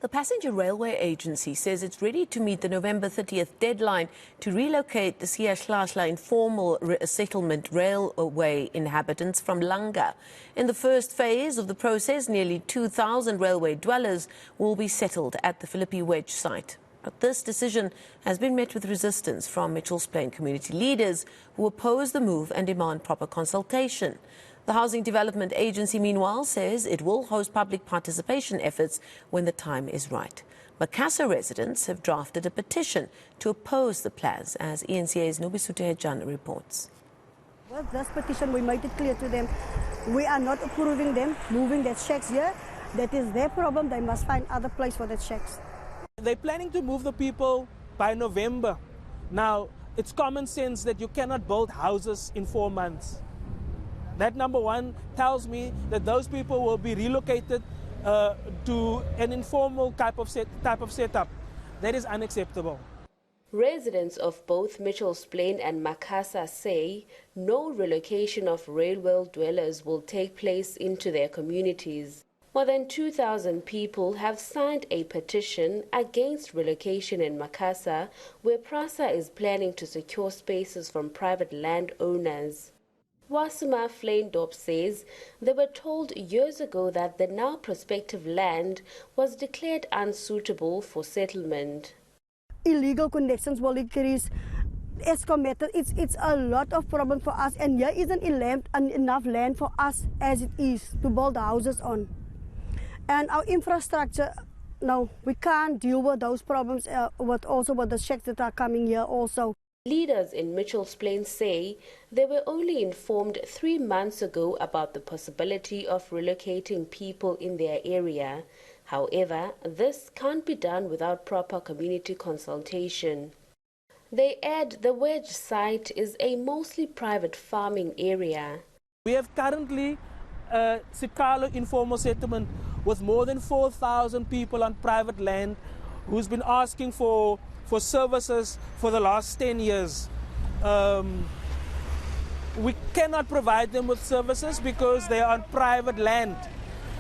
The Passenger Railway Agency says it's ready to meet the November 30th deadline to relocate the Siyahlala informal settlement railway inhabitants from Langa. In the first phase of the process, nearly 2,000 railway dwellers will be settled at the Philippi Wedge Site. But this decision has been met with resistance from Mitchell's Plain community leaders who oppose the move and demand proper consultation. The Housing Development Agency, meanwhile, says it will host public participation efforts when the time is right. Macassar residents have drafted a petition to oppose the plans, as ENCA's Nobesuthu Hejana reports. With this petition, we made it clear to them we are not approving them moving their shacks here. That is their problem. They must find other place for their shacks. They're planning to move the people by November. Now, it's common sense that you cannot build houses in 4 months. That, number one, tells me that those people will be relocated to an informal type of setup. That is unacceptable. Residents of both Mitchell's Plain and Macassar say no relocation of railway dwellers will take place into their communities. More than 2,000 people have signed a petition against relocation in Macassar, where PRASA is planning to secure spaces from private landowners. Wasima Fleindorp says they were told years ago that the now prospective land was declared unsuitable for settlement. Illegal connections will increase. Eskom method, it's a lot of problem for us, and here isn't enough land for us as it is to build houses on. And our infrastructure, no, we can't deal with those problems with the shacks that are coming here also. Leaders in Mitchell's Plain say they were only informed 3 months ago about the possibility of relocating people in their area. However, this can't be done without proper community consultation. They add the Wedge Site is a mostly private farming area. We have currently a Siyahlala informal settlement with more than 4,000 people on private land who's been asking for services for the last 10 years. We cannot provide them with services because they are on private land.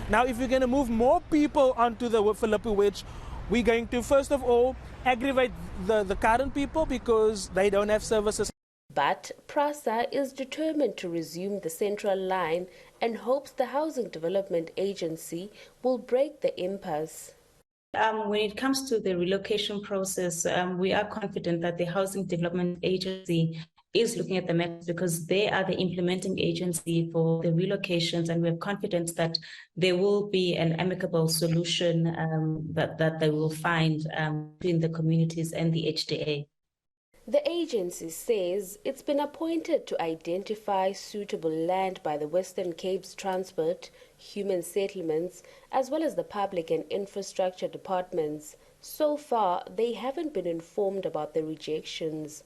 Now, if you're going to move more people onto the Philippi Wedge, we're going to, first of all, aggravate the current people because they don't have services. But PRASA is determined to resume the central line and hopes the Housing Development Agency will break the impasse. When it comes to the relocation process, we are confident that the Housing Development Agency is looking at the matters because they are the implementing agency for the relocations, and we're confident that there will be an amicable solution that they will find between the communities and the HDA. The agency says it's been appointed to identify suitable land by the Western Cape's Transport, Human Settlements, as well as the Public and Infrastructure departments. So far, they haven't been informed about the rejections.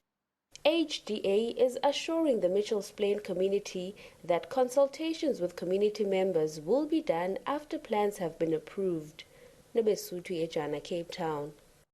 HDA is assuring the Mitchell's Plain community that consultations with community members will be done after plans have been approved. Nobesuthu, Hejana, Cape Town.